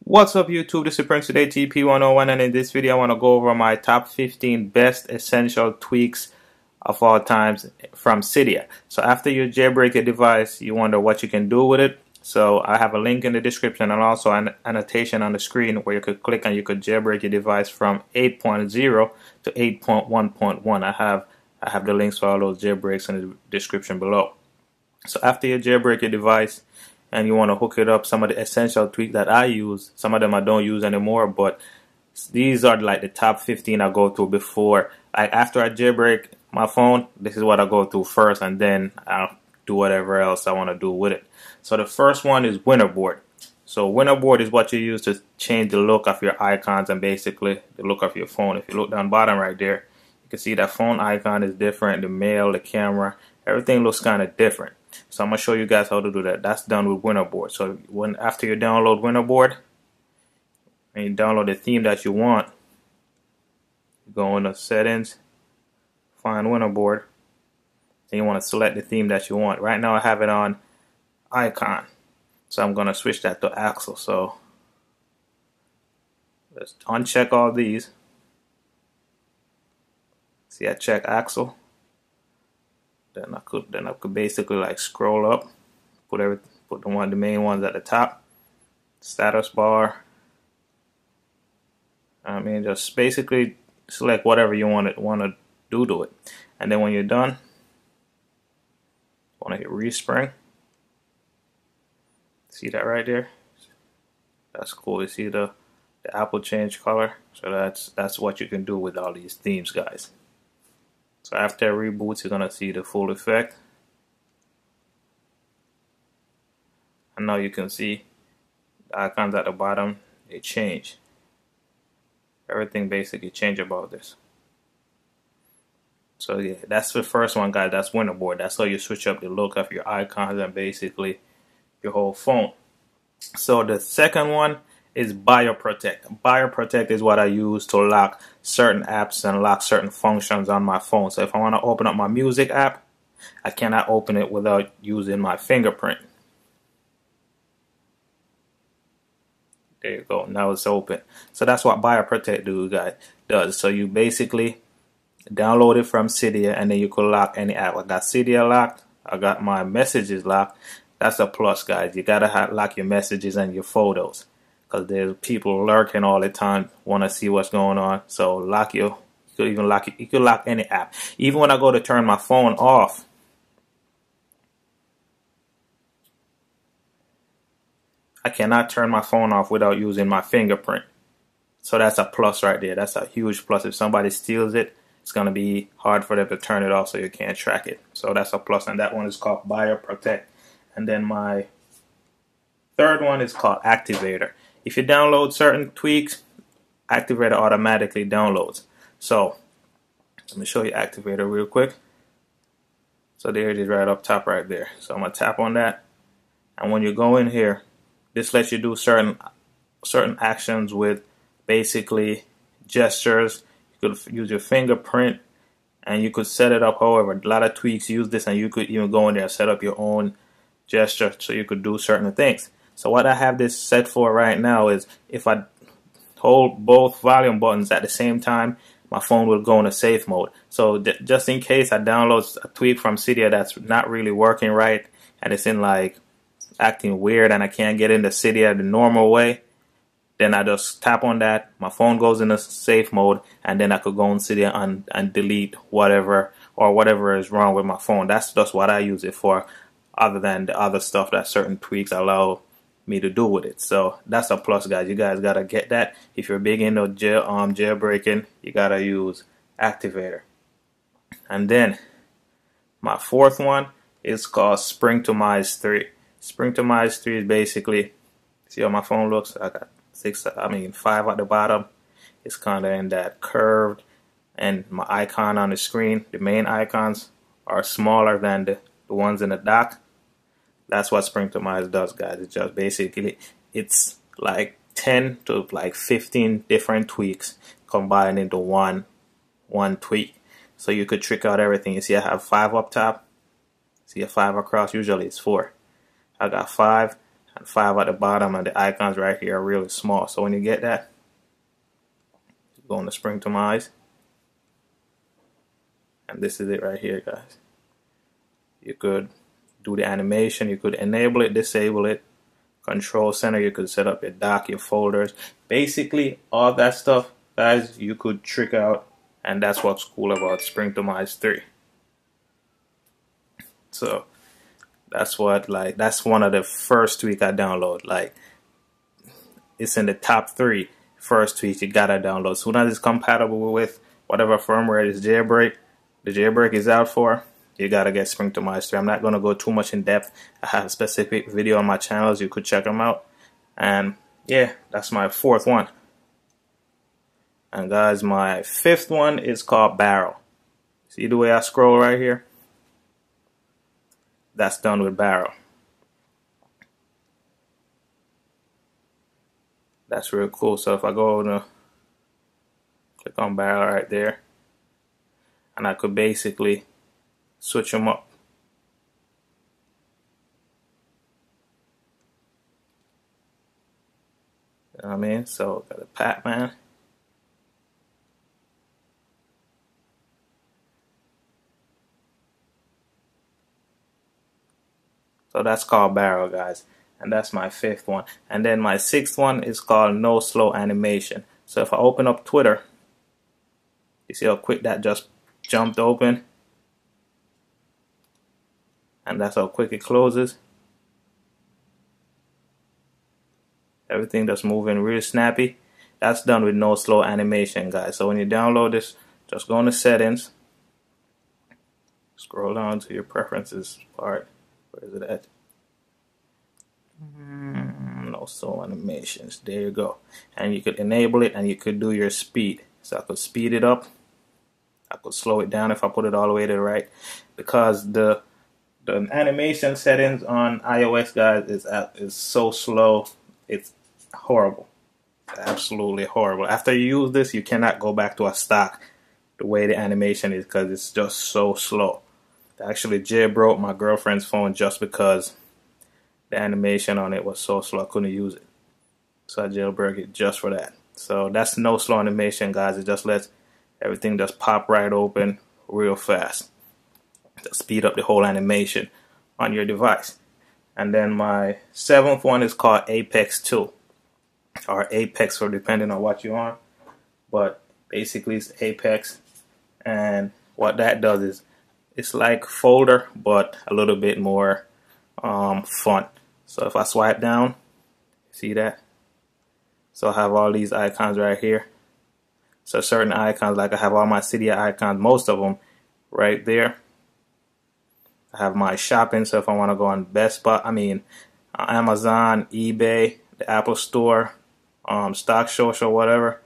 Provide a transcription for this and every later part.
What's up YouTube, this is Prince today TP101, and in this video I want to go over my top 15 best essential tweaks of all times from Cydia. So after you jailbreak your device, you wonder what you can do with it. So I have a link in the description and also an annotation on the screen where you could click and you could jailbreak your device from 8.0 to 8.1.1. I have the links for all those jailbreaks in the description below. So after you jailbreak your device and you want to hook it up, some of the essential tweaks that I use, some of them I don't use anymore, but these are like the top 15 I go through before. Like after I jailbreak my phone, this is what I go through first, and then I'll do whatever else I want to do with it. So the first one is WinterBoard. So WinterBoard is what you use to change the look of your icons and basically the look of your phone. If you look down bottom right there, you can see that phone icon is different, the mail, the camera, everything looks kind of different. So I'm going to show you guys how to do that. That's done with WinterBoard. So after you download WinterBoard and you download the theme that you want, you go into settings, find WinterBoard, and you want to select the theme that you want. Right now I have it on icon, so I'm going to switch that to Axle. So let's uncheck all these. See, I check Axle. Then I could basically like scroll up, put the main ones at the top, status bar. I mean, just basically select whatever you want to do to it, and then when you're done, want to hit respring. See that right there? That's cool. You see the apple change color. So that's what you can do with all these themes, guys. So after it reboots, you're gonna see the full effect. And now you can see the icons at the bottom, they change. Everything basically changed about this. So yeah, that's the first one, guys. That's WinterBoard. That's how you switch up the look of your icons and basically your whole phone. So the second one is BioProtect. BioProtect is what I use to lock certain apps and lock certain functions on my phone. So if I want to open up my music app, I cannot open it without using my fingerprint. There you go. Now it's open. So that's what BioProtect does. So you basically download it from Cydia, and then you could lock any app. I got Cydia locked. I got my messages locked. That's a plus, guys. You gotta lock your messages and your photos, because there's people lurking all the time, want to see what's going on. So you could lock any app. Even when I go to turn my phone off, I cannot turn my phone off without using my fingerprint. So that's a plus right there. That's a huge plus. If somebody steals it, it's going to be hard for them to turn it off, so you can't track it. So that's a plus, and that one is called BioProtect. And then my third one is called Activator. If you download certain tweaks, Activator automatically downloads. So let me show you Activator real quick. So there it is right up top right there. So I'm going to tap on that. And when you go in here, this lets you do certain actions with basically gestures. You could use your fingerprint, and you could set it up however. A lot of tweaks use this, and you could even go in there and set up your own gesture so you could do certain things. So what I have this set for right now is if I hold both volume buttons at the same time, my phone will go into safe mode. So just in case I download a tweak from Cydia that's not really working right, and it's in like acting weird, and I can't get into Cydia the normal way, then I just tap on that, my phone goes into safe mode, and then I could go in Cydia and delete whatever is wrong with my phone. That's just what I use it for, other than the other stuff that certain tweaks allow me to do with it. So that's a plus, guys. You guys gotta get that. If you're big into jailbreaking, you gotta use Activator. And then my fourth one is called Springtomize 3. Springtomize 3 is basically, see how my phone looks? I got 5 at the bottom. It's kind of in that curved, and my icon on the screen, the main icons are smaller than the ones in the dock. That's what Springtomize does, guys. It's just basically, it's like 10 to like 15 different tweaks combined into one tweak. So you could trick out everything. You see I have 5 up top. See a 5 across. Usually it's 4. I got 5. and 5 at the bottom, and the icons right here are really small. So when you get that, you go into Springtomize, and this is it right here, guys. You could do the animation, you could enable it, disable it, control center, you could set up your dock, your folders, basically all that stuff, guys, you could trick out, and that's what's cool about Springtomize 3. So that's what, like, that's one of the first tweak I download. Like, it's in the top 3 first tweaks you gotta download. As soon as it's compatible with whatever firmware is Jailbreak, the Jailbreak is out for, you gotta get Springtomize 3. I'm not gonna go too much in depth. I have a specific video on my channels, you could check them out. And yeah, that's my 4th one. And guys, my 5th one is called Barrel. See the way I scroll right here? That's done with Barrel. That's real cool. So if I go to click on Barrel right there, and I could basically switch them up. You know what I mean? So got a Pac-Man. So that's called Barrel, guys. And that's my 5th one. And then my 6th one is called NoSloAnimation. So if I open up Twitter, you see how quick that just jumped open? And that's how quick it closes. Everything just moving really snappy. That's done with NoSloAnimation, guys. So when you download this, just go into Settings, scroll down to your Preferences part. Where is it at? NoSloAnimations. There you go. And you could enable it, and you could do your speed. So I could speed it up. I could slow it down if I put it all the way to the right. Because the animation settings on iOS, guys, is so slow. It's horrible. Absolutely horrible. After you use this, you cannot go back to a stock the way the animation is, because it's just so slow. I actually jailbroke my girlfriend's phone just because the animation on it was so slow I couldn't use it. So I jailbroke it just for that. So that's NoSloAnimation, guys. It just lets everything just pop right open real fast to speed up the whole animation on your device. And then my 7th one is called Apex 2, or Apex, for depending on what you're on. But basically it's Apex, and what that does is it's like Folder, but a little bit more fun. So if I swipe down, see that? So I have all these icons right here. So certain icons, like I have all my Cydia icons, most of them right there. I have my shopping, so if I want to go on Amazon, eBay, the Apple Store, Stock Social, whatever,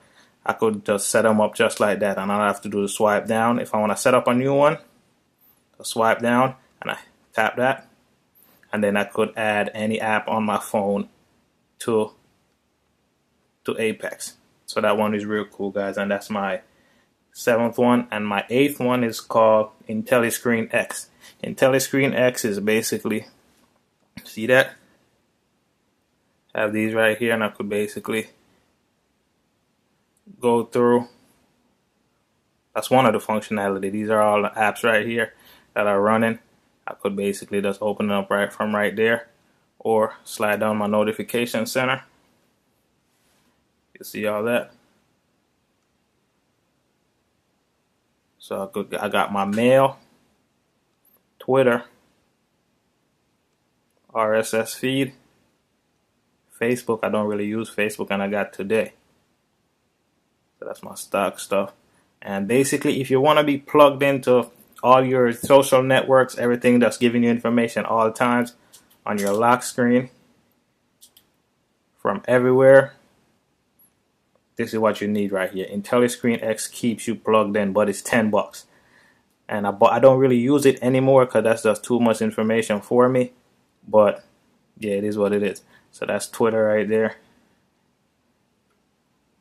I could just set them up just like that, and I don't have to do the swipe down. If I want to set up a new one, I swipe down and I tap that, and then I could add any app on my phone to Apex. So that one is real cool, guys, and that's my 7th one. And my 8th one is called IntelliScreenX. IntelliScreenX is basically, see that? I have these right here, and I could basically go through. That's one of the functionality. These are all the apps right here that are running. I could basically just open it up right from right there, or slide down my notification center. You see all that? So I got my mail, Twitter, RSS feed, Facebook. I don't really use Facebook, and I got Today. So that's my stock stuff. And basically, if you want to be plugged into all your social networks, everything that's giving you information all times on your lock screen from everywhere, this is what you need right here. IntelliScreenX keeps you plugged in, but it's $10. And I don't really use it anymore because that's just too much information for me. But yeah, it is what it is. So that's Twitter right there.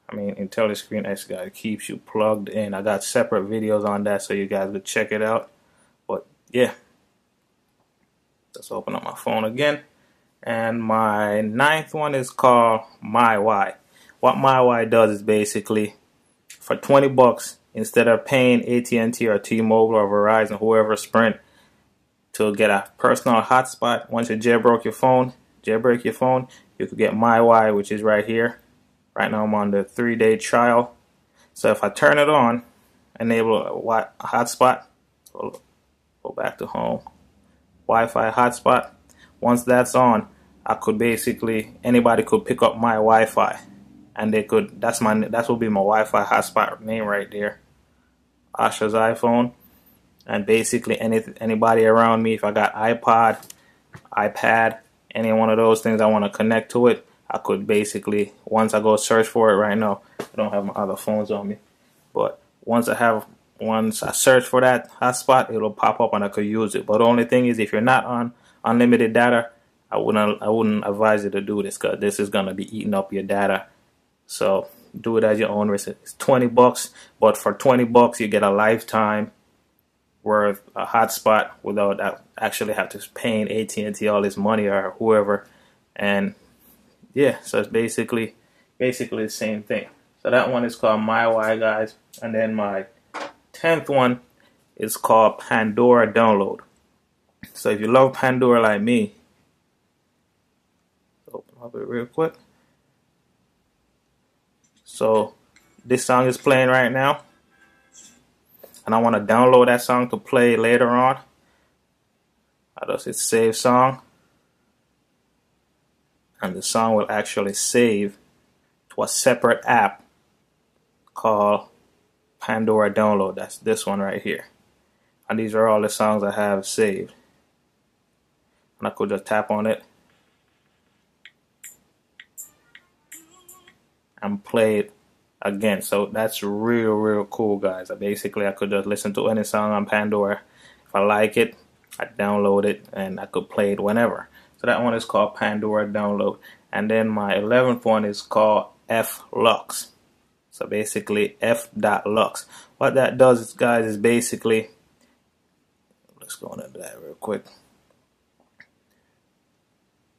I mean, IntelliScreenX, guys, keeps you plugged in. I got separate videos on that, so you guys would check it out. But yeah, let's open up my phone again. And my ninth one is called MyWi. What MyWi does is basically for 20 bucks, instead of paying AT&T or T-Mobile or Verizon, whoever, Sprint, to get a personal hotspot, once you jailbreak your phone, you could get MyWi, which is right here. Right now I'm on the 3-day trial. So if I turn it on, enable a hotspot, go back to home, Wi-Fi hotspot. Once that's on, I could basically, anybody could pick up my Wi-Fi, and they could. That will be my Wi-Fi hotspot name right there, Asha's iPhone. And basically anybody around me, if I got iPod, iPad, any one of those things I want to connect to it, I could basically, once I go search for it right now, I don't have my other phones on me, but once I search for that hotspot, it'll pop up and I could use it. But the only thing is, if you're not on unlimited data, I wouldn't advise you to do this, because this is gonna be eating up your data. So do it at your own risk. It's 20 bucks, but for 20 bucks you get a lifetime worth a hotspot without actually have to paying AT&T all this money or whoever. And yeah, so it's basically the same thing. So that one is called MyWi, guys. And then my 10th one is called Pandora Download. So if you love Pandora like me, open up it real quick. So this song is playing right now, and I want to download that song to play later on. I just hit save song, and the song will actually save to a separate app called Pandora Download. That's this one right here. And these are all the songs I have saved. And I could just tap on it and play it again. So that's real cool, guys. I could just listen to any song on Pandora. If I like it, I download it and I could play it whenever. So that one is called Pandora Download. And then my 11th one is called F.lux. So basically F.lux. What that does, guys, is basically, let's go into that real quick.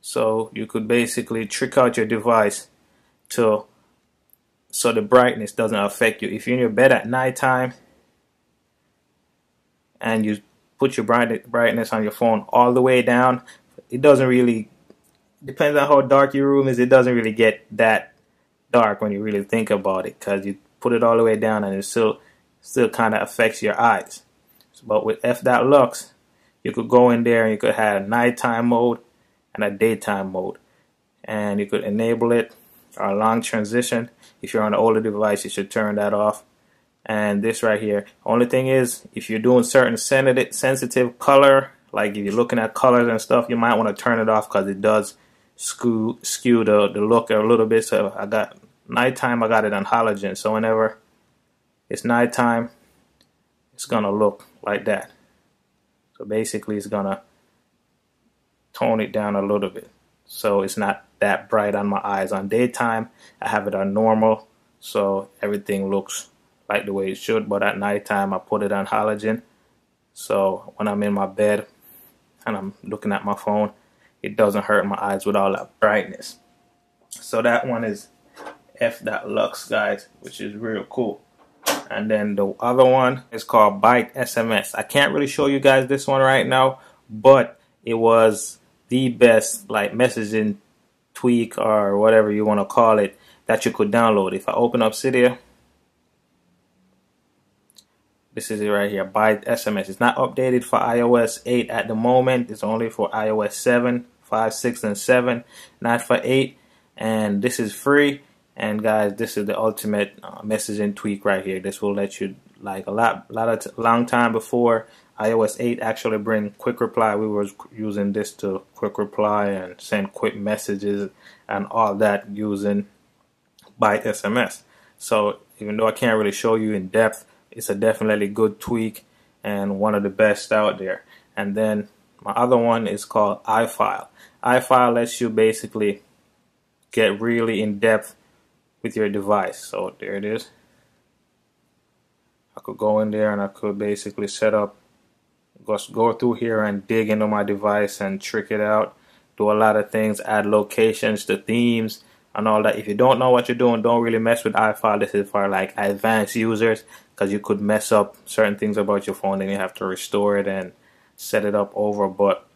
So you could basically trick out your device so the brightness doesn't affect you. If you're in your bed at nighttime and you put your brightness on your phone all the way down, it doesn't really, depends on how dark your room is, it doesn't really get that dark when you really think about it, because you put it all the way down and it still kind of affects your eyes. But with F.lux, you could go in there and you could have a nighttime mode and a daytime mode, and you could enable it, or a long transition. If you're on an older device, you should turn that off. And this right here, only thing is, if you're doing certain sensitive color, like if you're looking at colors and stuff, you might want to turn it off, because it does skew the look a little bit. So I got nighttime, I got it on halogen, so whenever it's nighttime, it's gonna look like that. So basically it's gonna tone it down a little bit, so it's not that bright on my eyes. On daytime, I have it on normal, so everything looks like the way it should. But at nighttime, I put it on halogen, so when I'm in my bed and I'm looking at my phone, it doesn't hurt my eyes with all that brightness. So that one is F.lux, guys, which is real cool. And then the other one is called BiteSMS. I can't really show you guys this one right now, but it was the best like messaging tweak, or whatever you want to call it, that you could download. If I open up Cydia, this is it right here, BiteSMS. It's not updated for iOS 8 at the moment. It's only for iOS 7, 5, 6, and 7, not for 8. And this is free. And guys, this is the ultimate messaging tweak right here. This will let you, like long time before iOS 8 actually bring quick reply, we were using this to quick reply and send quick messages and all that using BiteSMS. So even though I can't really show you in depth, it's a definitely good tweak and one of the best out there. And then my other one is called iFile. iFile lets you basically get really in depth with your device. So there it is. I could go in there and I could basically set up, just go through here and dig into my device and trick it out. do a lot of things, add locations to themes and all that. If you don't know what you're doing, don't really mess with iFile. This is for like advanced users, because you could mess up certain things about your phone and you have to restore it and set it up over. But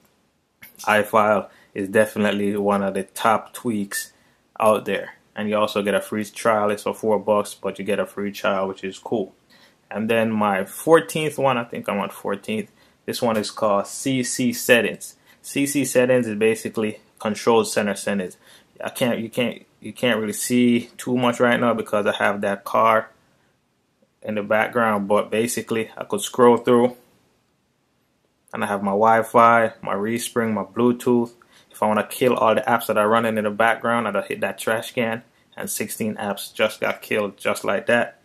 iFile is definitely one of the top tweaks out there, and you also get a free trial. It's for $4, but you get a free trial, which is cool. And then my 14th one, I think I'm on 14th. This one is called CCSettings. CCSettings is basically control center settings. You can't really see too much right now because I have that car in the background, but basically I could scroll through and I have my Wi-Fi, my Respring, my Bluetooth. If I want to kill all the apps that are running in the background, I'd hit that trash can, and 16 apps just got killed just like that.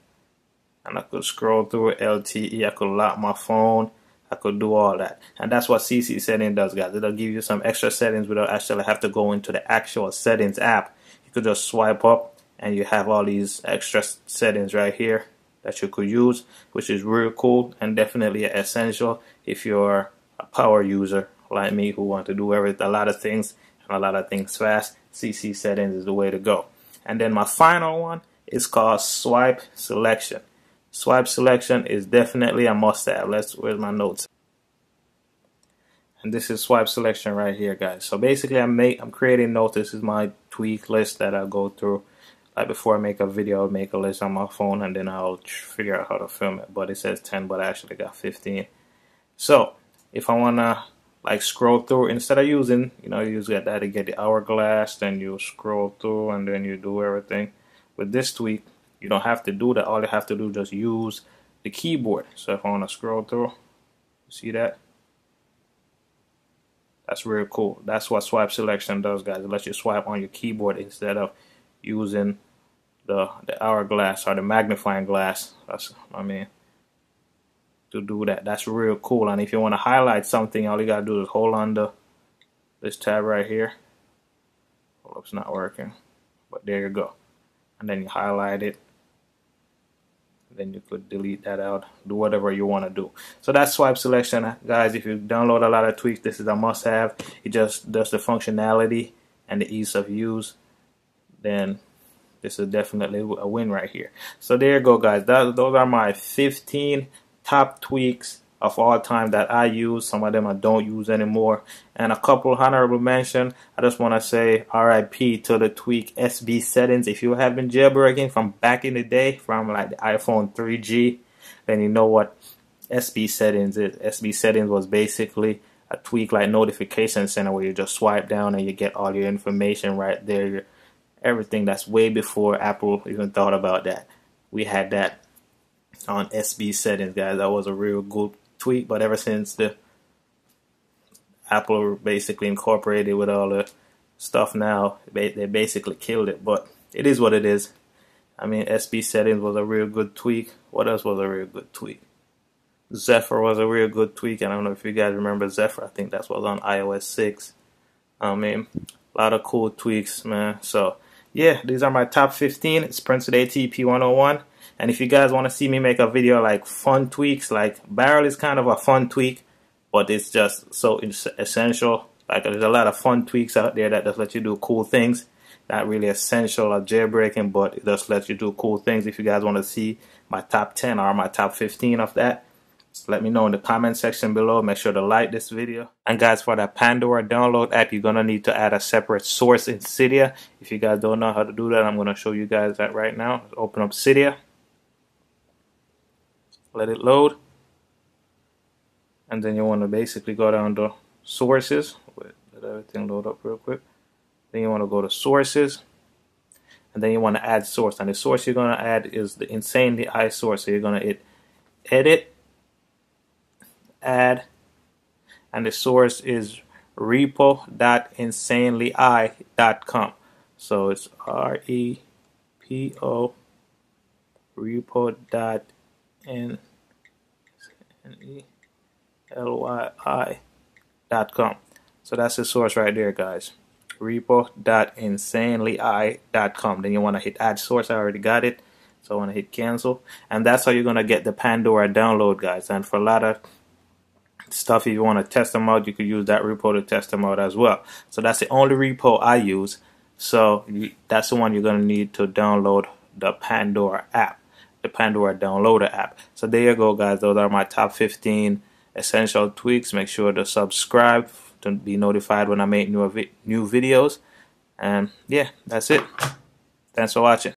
And I could scroll through LTE, I could lock my phone, I could do all that. And that's what CCSettings does, guys. It'll give you some extra settings without actually have to go into the actual settings app. You could just swipe up and you have all these extra settings right here that you could use, which is really cool and definitely essential if you're a power user like me who want to do a lot of things and a lot of things fast. CCSettings is the way to go. And then my final one is called SwipeSelection. SwipeSelection is definitely a must-have. Where's my notes? And this is SwipeSelection right here, guys. So basically, I'm creating notes. This is my tweak list that I go through. Like before I make a video, I'll make a list on my phone and then I'll figure out how to film it. But it says 10, but I actually got 15. So if I wanna like scroll through, instead of using, you use that to get the hourglass, then you scroll through and then you do everything. With this tweak, you don't have to do that. All you have to do is just use the keyboard. So if I want to scroll through, see that? That's really cool. That's what SwipeSelection does, guys. It lets you swipe on your keyboard instead of using the hourglass or the magnifying glass. To do that. That's real cool. And if you want to highlight something, all you gotta do is hold on this tab right here. Oh, it's not working, but there you go. And then you highlight it. Then you could delete that out, do whatever you want to do. So that's SwipeSelection, guys. If you download a lot of tweaks, this is a must-have. It just does the functionality and the ease of use. Then this is definitely a win right here. So there you go, guys. Those are my 15 top tweaks of all time that I use. Some of them I don't use anymore, and a couple honorable mention. I just want to say RIP to the tweak SBSettings. If you have been jailbreaking from back in the day, from like the iPhone 3G, then you know what SBSettings is. SBSettings was basically a tweak like Notification Center, where you just swipe down and you get all your information right there. Everything that's way before Apple even thought about that. We had that on SBSettings, guys. That was a real good tweak, but ever since the Apple basically incorporated with all the stuff now, they basically killed it. But it is what it is. I mean, SBSettings was a real good tweak. What else was a real good tweak? Zephyr was a real good tweak. I don't know if you guys remember Zephyr. I think that was on iOS 6. I mean, a lot of cool tweaks, man. So yeah, these are my top 15. It's Prince with ATP 101. And if you guys want to see me make a video like fun tweaks, like Barrel is kind of a fun tweak, but it's just so essential. Like there's a lot of fun tweaks out there that just let you do cool things. Not really essential or jailbreaking, but it just lets you do cool things. If you guys want to see my top 10 or my top 15 of that, let me know in the comment section below. Make sure to like this video. And guys, for that Pandora download app, you're going to need to add a separate source in Cydia. If you guys don't know how to do that, I'm going to show you guys that right now. Open up Cydia. Let it load, and then you want to basically go down to sources. Wait, let everything load up real quick. Then you want to go to sources, and then you want to add source. And the source you're going to add is the Insanely I source. So you're going to hit edit, add, and the source is repo.insanelyi.com. So it's REPO repo.insanelyi.com. So that's the source right there, guys. repo.insanelyi.com. Then you want to hit add source. I already got it, so I want to hit cancel. And that's how you're going to get the Pandora download, guys. And for a lot of stuff. If you want to test them out, you could use that repo to test them out as well. So that's the only repo I use. So that's the one you're going to need to download the Pandora app, the Pandora downloader app. So there you go, guys. Those are my top 15 essential tweaks. Make sure to subscribe to be notified when I make new videos. And yeah, that's it. Thanks for watching.